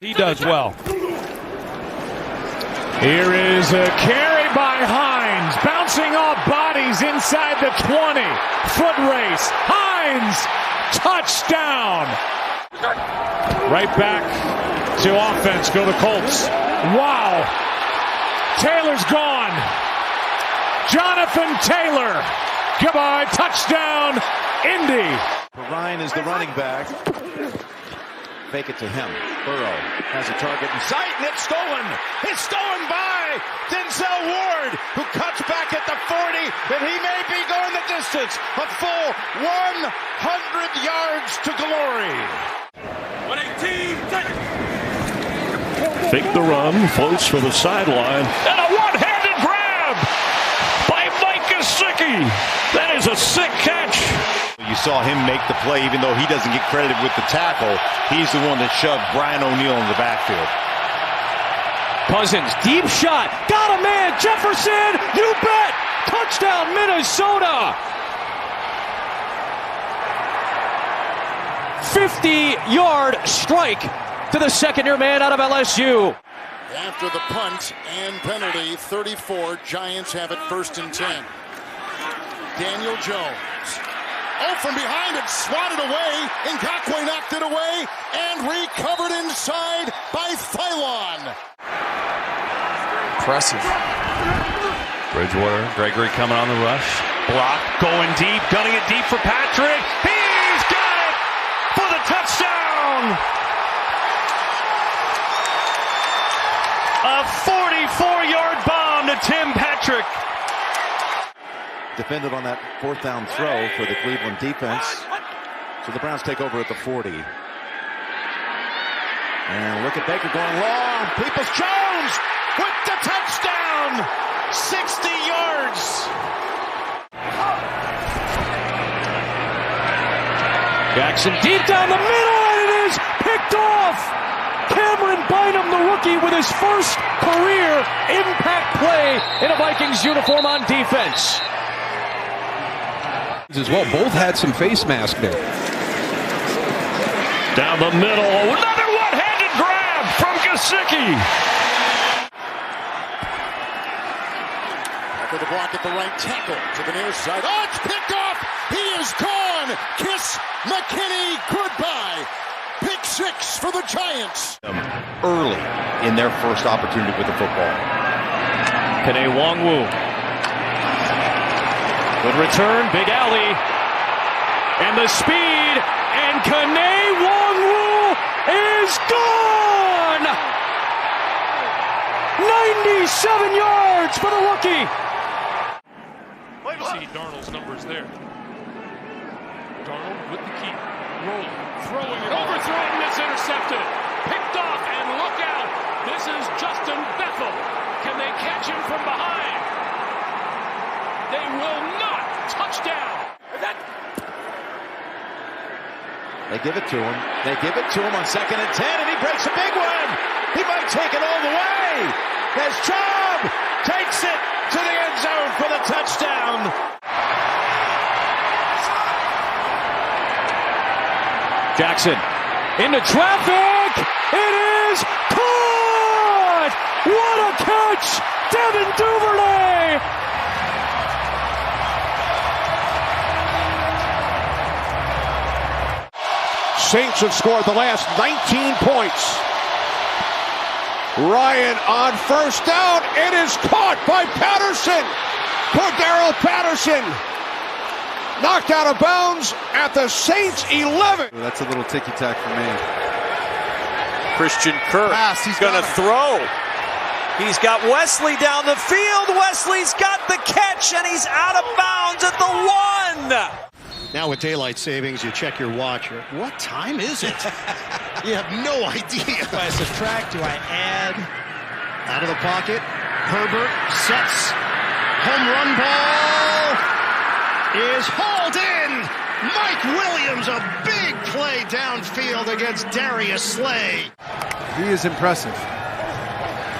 He does well. Here is a carry by Hines, bouncing off bodies inside the 20. Foot race. Hines, touchdown. Right back to offense. Go the Colts. Wow. Taylor's gone. Jonathan Taylor. Goodbye. Touchdown, Indy. Ryan is the running back. Fake it to him. Burrow has a target in sight, and it's stolen. It's stolen by Denzel Ward, who cuts back at the 40, and he may be going the distance. A full 100 yards to glory. 118. Fake the run, floats for the sideline, and a one-handed grab by Mike Gesicki. That is a sick catch. You saw him make the play, even though he doesn't get credited with the tackle. He's the one that shoved Brian O'Neill in the backfield. Cousins, deep shot. Got a man. Jefferson, you bet. Touchdown, Minnesota. 50-yard strike to the second-year man out of LSU. After the punt and penalty, 34, Giants have it 1st and 10. Daniel Jones. Oh, from behind it, swatted away. Ngakoue knocked it away and recovered inside by Phylon. Impressive. Bridgewater, Gregory coming on the rush. Block, going deep, gunning it deep for Patrick. He's got it for the touchdown. A 44-yard bomb to Tim Patrick. Defended on that 4th down throw for the Cleveland defense. So the Browns take over at the 40. And look at Baker going long. Peoples-Jones with the touchdown. 60 yards. Jackson deep down the middle, and it is picked off. Cameron Bynum, the rookie, with his first career impact play in a Vikings uniform on defense. As well, both had some face mask there. Down the middle, another one-handed grab from Gesicki. After the block at the right tackle to the near side. Oh, it's picked off. He is gone. Kiss McKinney goodbye. Pick 6 for the Giants. Early in their first opportunity with the football. Kene Nwangwu. Good return, Big Alley, and the speed, and Kene Nwangwu is gone! 97 yards for the rookie. See Darnold's numbers there. Darnold with the key, rolling, throwing it, overthrown, and it's intercepted. Picked off, and look out, this is Justin Bethel. Can they catch him from behind? They will not. Touchdown. They give it to him. They give it to him on 2nd and 10, and he breaks a big one. He might take it all the way. As Chubb takes it to the end zone for the touchdown. Jackson into traffic. It is caught. What a catch. Devin Duvernay. Saints have scored the last 19 points. Ryan on 1st down. It is caught by Patterson. Cordarrelle Patterson knocked out of bounds at the Saints 11. That's a little ticky-tack for me. Christian Kirk, he's going to throw. He's got Wesley down the field. Wesley's got the catch, and he's out of bounds at the 1. Now with daylight savings, you check your watch. What time is it? You have no idea. Do I subtract? Do I add? Out of the pocket. Herbert sets. Home run ball is hauled in. Mike Williams, a big play downfield against Darius Slay. He is impressive.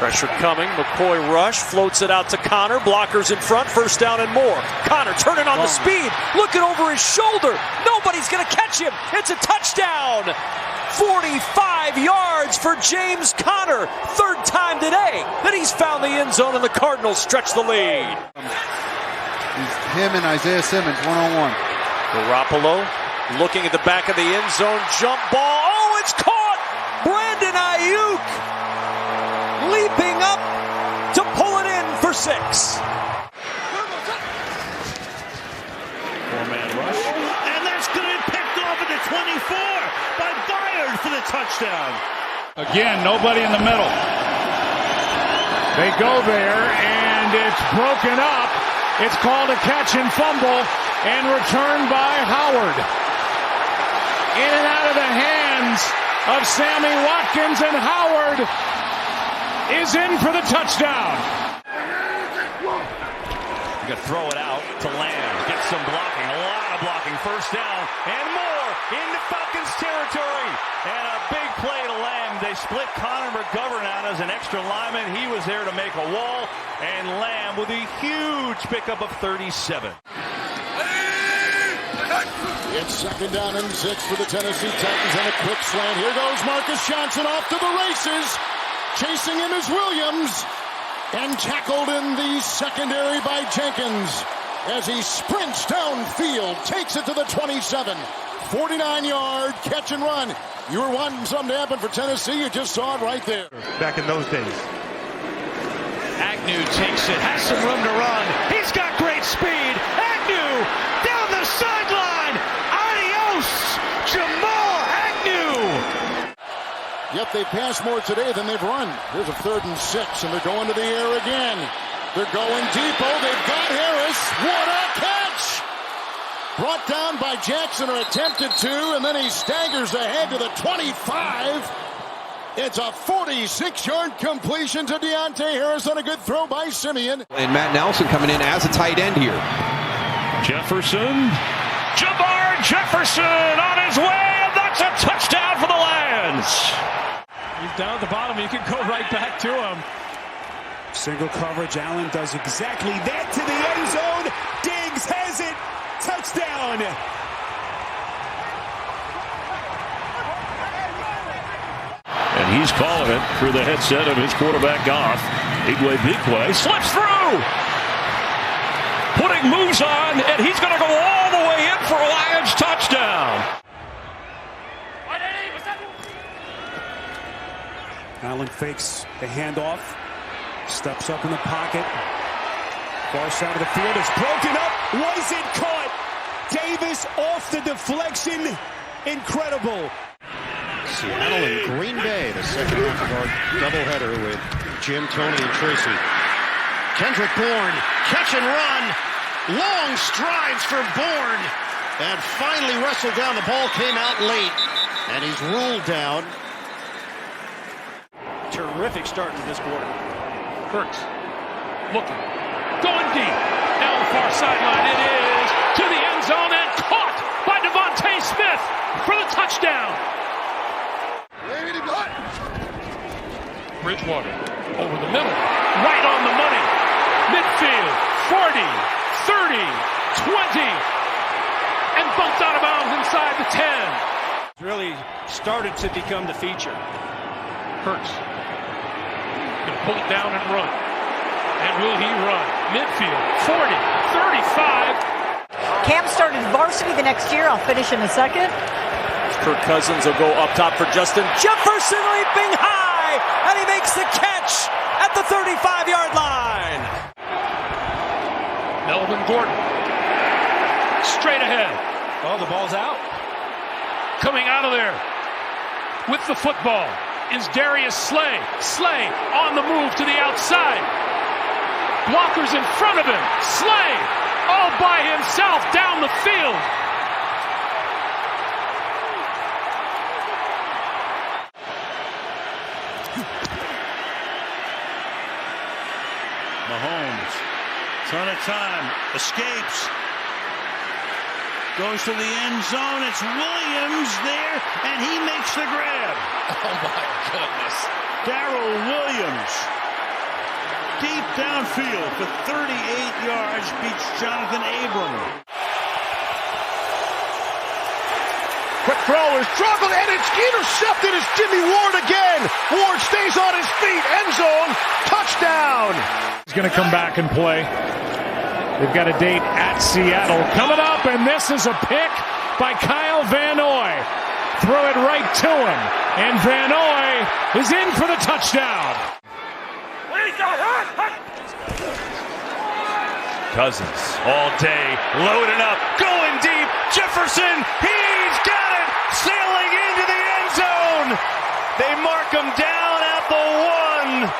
Pressure coming. McCoy rush. Floats it out to Connor. Blockers in front. 1st down and more. Connor turning on the speed. Looking over his shoulder. Nobody's going to catch him. It's a touchdown. 45 5 yards for James Conner. Third time today that he's found the end zone, and the Cardinals stretch the lead. Him and Isaiah Simmons one-on-one. Garoppolo looking at the back of the end zone. Jump ball. Oh, it's caught! Brandon AIYUK leaping up to pull it in for 6. Four-man rush. And that's going to be picked off at the 24 by Byard for the touchdown. Again, nobody in the middle. They go there, and it's broken up. It's called a catch and fumble, and returned by Howard. In and out of the hands of Sammy Watkins, and Howard is in for the touchdown. You got to throw it out to Lamb. Get some blocking, a lot of blocking. First down and more into Falcons territory. And a big play to Lamb. They split Connor McGovern out as an extra lineman. He was there to make a wall. And Lamb with a huge pickup of 37. It's second down and 6 for the Tennessee Titans, and a quick slant. Here goes Marcus Johnson off to the races. Chasing him is Williams, and tackled in the secondary by Jenkins as he sprints downfield, takes it to the 27. 49-yard catch and run. You were wanting something to happen for Tennessee. You just saw it right there. Back in those days. Agnew takes it, has some room to run. He's got great speed. Agnew down the sideline. Adios, Jamal Agnew. Yet they pass more today than they've run. Here's a 3rd and 6, and they're going to the air again. They're going deep. Oh, they've got Harris. What a catch! Brought down by Jackson, or attempted to, and then he staggers ahead to the 25. It's a 46-yard completion to Deontay Harris on a good throw by Simeon. And Matt Nelson coming in as a tight end here. Jefferson. Jefferson on his way, and that's a touchdown for the Lions. He's down at the bottom. You can go right back to him. Single coverage. Allen does exactly that to the end zone. Diggs has it. Touchdown. And he's calling it through the headset of his quarterback, Goff. Igwe slips through. Putting moves on, and he's going to go all the way in for a Lions touchdown. Allen fakes the handoff. Steps up in the pocket. Far side of the field. It's broken up. Was it caught? Davis off the deflection. Incredible. Seattle and Green Bay, the second half of our doubleheader with Jim, Tony, and Tracy. Kendrick Bourne, catch and run. Long strides for Bourne. And finally wrestled down. The ball came out late. And he's rolled down. Terrific start to this quarter. Hurts. Looking. Going deep. Down the far sideline. It is to the end zone and caught by Devontae Smith for the touchdown. Bridgewater over the middle. Right on the money. Midfield. 40, 30, 20. And bumped out of bounds inside the 10. Really started to become the feature. Hurts. Gonna pull it down and run. And will he run? Midfield, 40, 35. Cam started varsity the next year. I'll finish in a second. Kirk Cousins will go up top for Justin Jefferson, leaping high, and he makes the catch at the 35-yard line. Melvin Gordon. Straight ahead. Oh, the ball's out. Coming out of there with the football is Darius Slay. Slay on the move to the outside. Blockers in front of him. Slay all by himself down the field. Mahomes, ton of time, escapes, goes to the end zone. It's Williams there, and he makes the grab. Oh my goodness. Darrell Williams, deep downfield for 38 yards, beats Jonathan Abram. Quick throw is struggled, and it's intercepted. It's Jimmy Ward again. Ward stays on his feet. End zone. Touchdown. He's going to come back and play. They've got a date at Seattle coming up, and this is a pick by Kyle Van Noy. Throw it right to him, and Van Noy is in for the touchdown. Cousins all day, loading up, going deep. Jefferson, he's got it, sailing into the end zone. They mark him down at the 1.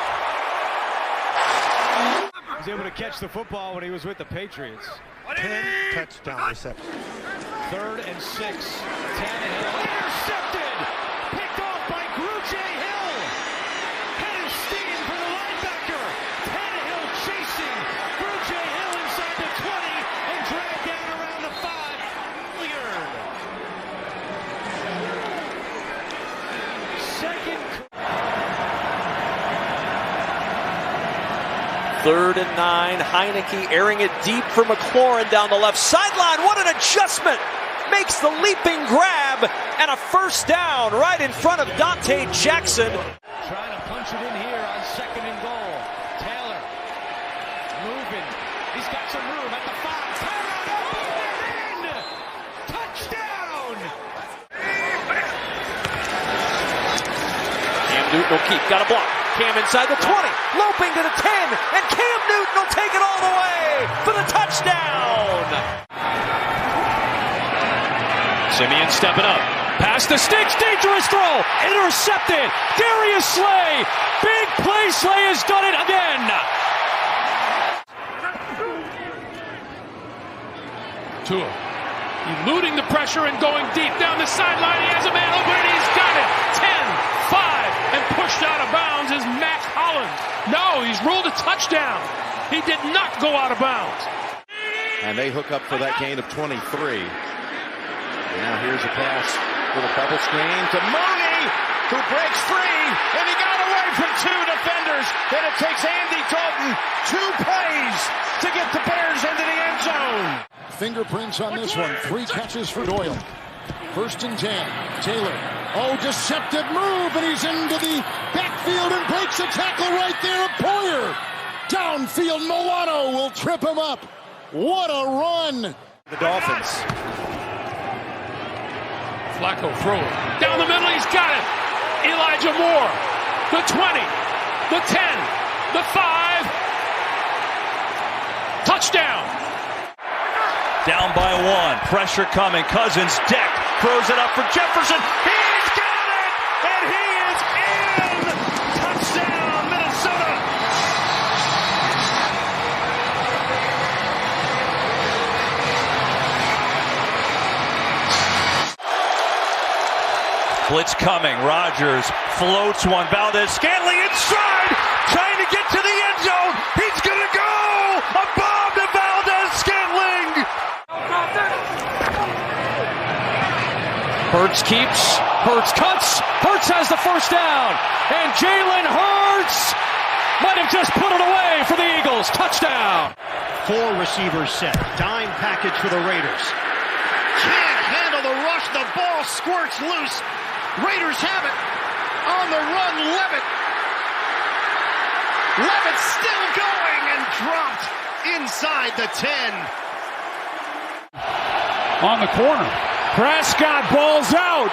He was able to catch the football when he was with the Patriots. 10 touchdown receptions. 3rd and 6. Tannehill intercepted. Picked off by Grugier Hill. Head of steam for the linebacker. Tannehill chasing. Grugier Hill inside the 20 and dragged down around the 5. Leonard. Second. 3rd and 9. Heineke airing it deep for McLaurin down the left sideline. What an adjustment! Makes the leaping grab and a first down right in front of Dante Jackson. Trying to punch it in here on 2nd and goal. Taylor moving. He's got some room at the 5. Taylor in. Touchdown! Cam Newton will keep. Got a block. Cam inside the 20, loping to the 10, and Cam Newton will take it all the way for the touchdown. Simeon stepping up. Pass the sticks, dangerous throw, intercepted. Darius Slay, big play. Slay has done it again. Tua eluding the pressure and going deep down the sideline. He has a man open and he's got it. 10-5 and pushed out of bounds is Mac Hollins. No, he's ruled a touchdown. He did not go out of bounds. And they hook up for that gain of 23. Now here's a pass with a bubble screen to Mooney, who breaks free, and he got away from 2 defenders. Then it takes Andy Dalton 2 plays to get the Bears into the end zone. Fingerprints on this one. 3 catches for Doyle. 1st and 10. Taylor. Oh, deceptive move, and he's into the backfield and breaks a tackle right there of Poyer. Downfield, Milano will trip him up. What a run. The Dolphins. Flacco throw it. Down the middle, he's got it. Elijah Moore. The 20. The 10. The 5. Touchdown. Down by 1, pressure coming. Cousins decked, throws it up for Jefferson. He's got it, and he is in. Touchdown, Minnesota. Blitz coming. Rodgers floats one. Valdez-Scantling inside, trying to get to the end zone. He's going to go. A bomb to Valdez-Scantling. Hurts keeps, Hurts cuts, Hurts has the first down, and Jalen Hurts might have just put it away for the Eagles. Touchdown. 4 receivers set. Dime package for the Raiders. Can't handle the rush. The ball squirts loose. Raiders have it. On the run, Levitt. Levitt still going and dropped inside the 10. On the corner. Prescott balls out.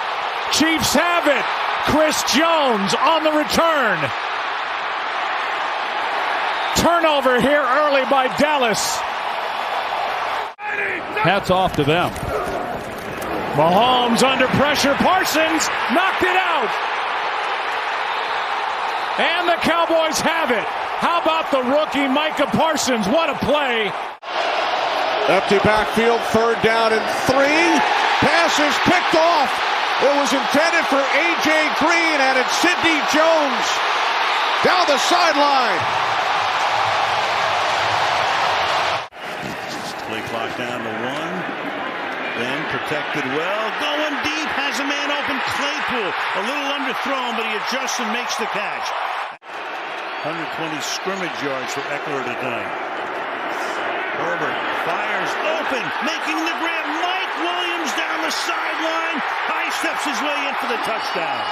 Chiefs have it. Chris Jones on the return. Turnover here early by Dallas. Hats off to them. Mahomes under pressure. Parsons knocked it out. And the Cowboys have it. How about the rookie Micah Parsons? What a play. Empty backfield, 3rd down and 3. Pass is picked off. It was intended for A.J. Green, and it's Sidney Jones down the sideline. Play clock down to 1. Then protected well. Going deep. Has a man open. Claypool. A little underthrown, but he adjusts and makes the catch. 120 scrimmage yards for Eckler tonight. Herbert fires open, making the grab. Mike Williams down the sideline. High steps his way in for the touchdown.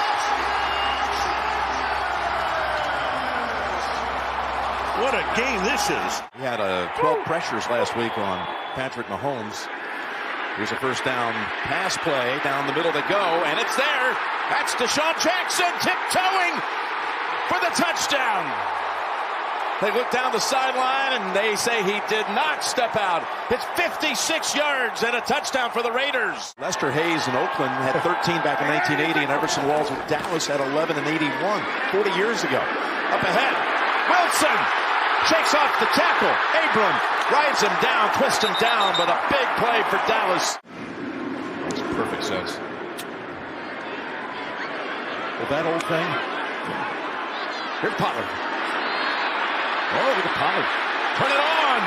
What a game this is. He had 12 pressures last week on Patrick Mahomes. Here's a first down pass play. Down the middle to go, and it's there. That's Deshaun Jackson tiptoeing for the touchdown. They look down the sideline, and they say he did not step out. It's 56 yards and a touchdown for the Raiders. Lester Hayes in Oakland had 13 back in 1980, and Everson Walls with Dallas had 11 in 81, 40 years ago. Up ahead, Wilson shakes off the tackle. Abram rides him down, twists him down, but a big play for Dallas. Makes perfect sense. Well, that old thing. Here's Pollard. Oh, look at Pollard. Turn it on.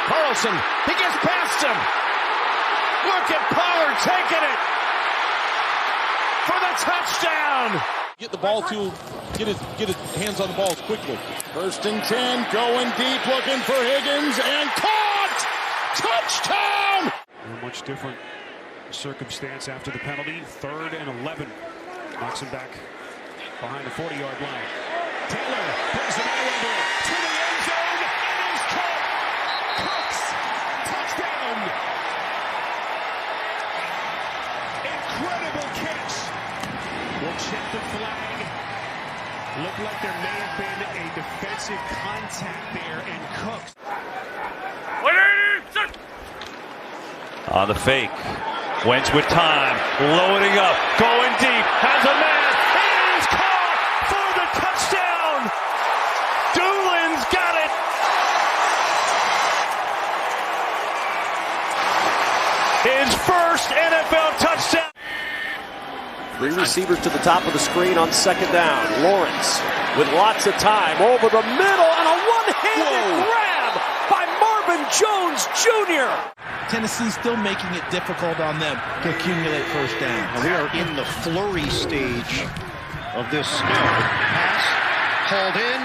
Carlson, he gets past him. Look at Pollard taking it for the touchdown. Get the ball to get his hands on the ball quickly. First and 10, going deep, looking for Higgins, and caught! Touchdown! A much different circumstance after the penalty. 3rd and 11. Knocks him back behind the 40-yard line. Taylor brings the ball over to the end zone. It is caught. Cooks. Touchdown. Incredible catch. We'll check the flag. Looked like there may have been a defensive contact there, and Cooks. On the fake. Wentz with time. Loading up. Going deep. Has a man. It is caught for the touchdown. Doolin's got it. His first NFL touchdown. 3 receivers to the top of the screen on 2nd down. Lawrence with lots of time over the middle, and a one-handed grab by Marvin Jones Jr. Tennessee's still making it difficult on them to accumulate first downs. We are in the flurry stage of this pass. Hauled in.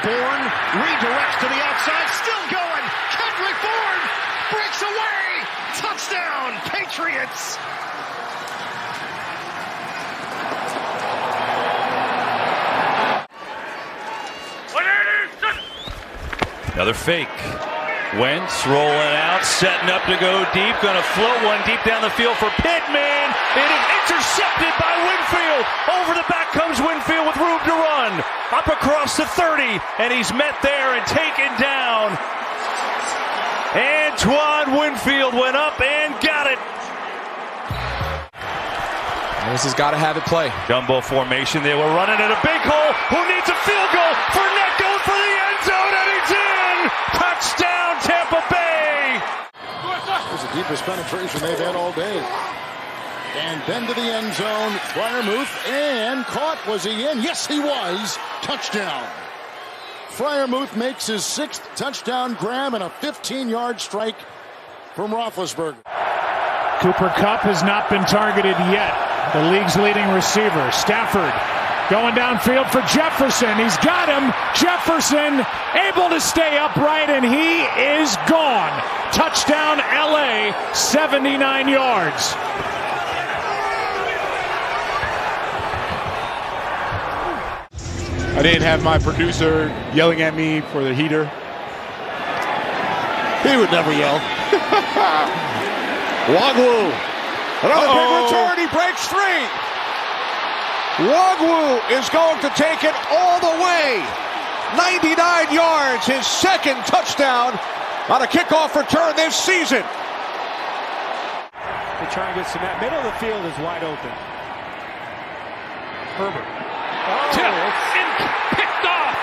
Bourne redirects to the outside. Still going. Kendrick Bourne breaks away. Touchdown, Patriots. Another fake. Wentz rolling out, setting up to go deep. Going to float one deep down the field for Pittman. It is intercepted by Winfield. Over the back comes Winfield with room to run. Up across the 30, and he's met there and taken down. Antoine Winfield went up and got it. This has got to have it play. Gumbo formation. They were running at a big hole. Who needs a field goal? Fournette goes for the end zone, and he's in. Touchdown, Tampa Bay. There's the deepest penetration they've had all day. And then to the end zone. Freiermuth, and caught. Was he in? Yes, he was. Touchdown. Freiermuth makes his 6th touchdown grab and a 15-yard strike from Roethlisberger. Cooper Kupp has not been targeted yet. The league's leading receiver, Stafford, going downfield for Jefferson. He's got him. Jefferson able to stay upright, and he is gone. Touchdown, LA, 79 yards. I didn't have my producer yelling at me for the heater. He would never yell. Wagwu. Another big return. He breaks free. Wagwu is going to take it all the way. 99 yards, his 2nd touchdown on a kickoff return this season. They try and get some. That middle of the field is wide open. Herbert. Picked off.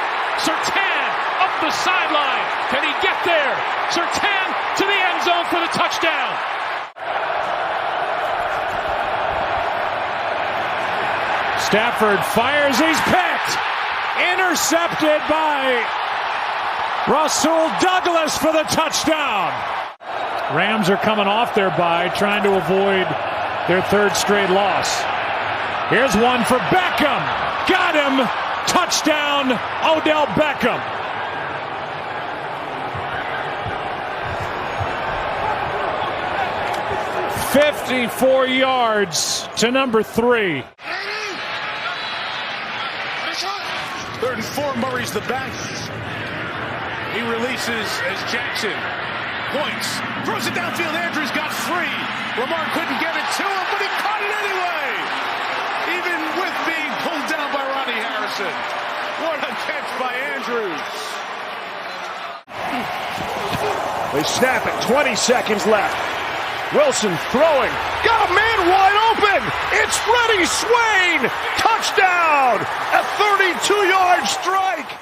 Surtain up the sideline. Can he get there? Surtain to the end zone for the touchdown. Stafford fires. He's picked. Intercepted by Rasul Douglas for the touchdown. Rams are coming off their bye, trying to avoid their 3rd straight loss. Here's one for Beckham. Got him. Touchdown, Odell Beckham. 54 yards to number 3. 3rd and 4, Murray's the back. He releases as Jackson points, throws it downfield. Andrews got free. Lamar couldn't get it to him, but he caught it anyway, even with being pulled down by Ronnie Harrison. What a catch by Andrews. They snap it, 20 seconds left. Wilson throwing, got a man wide open. It's Freddie Swain, touchdown, a 32-yard strike.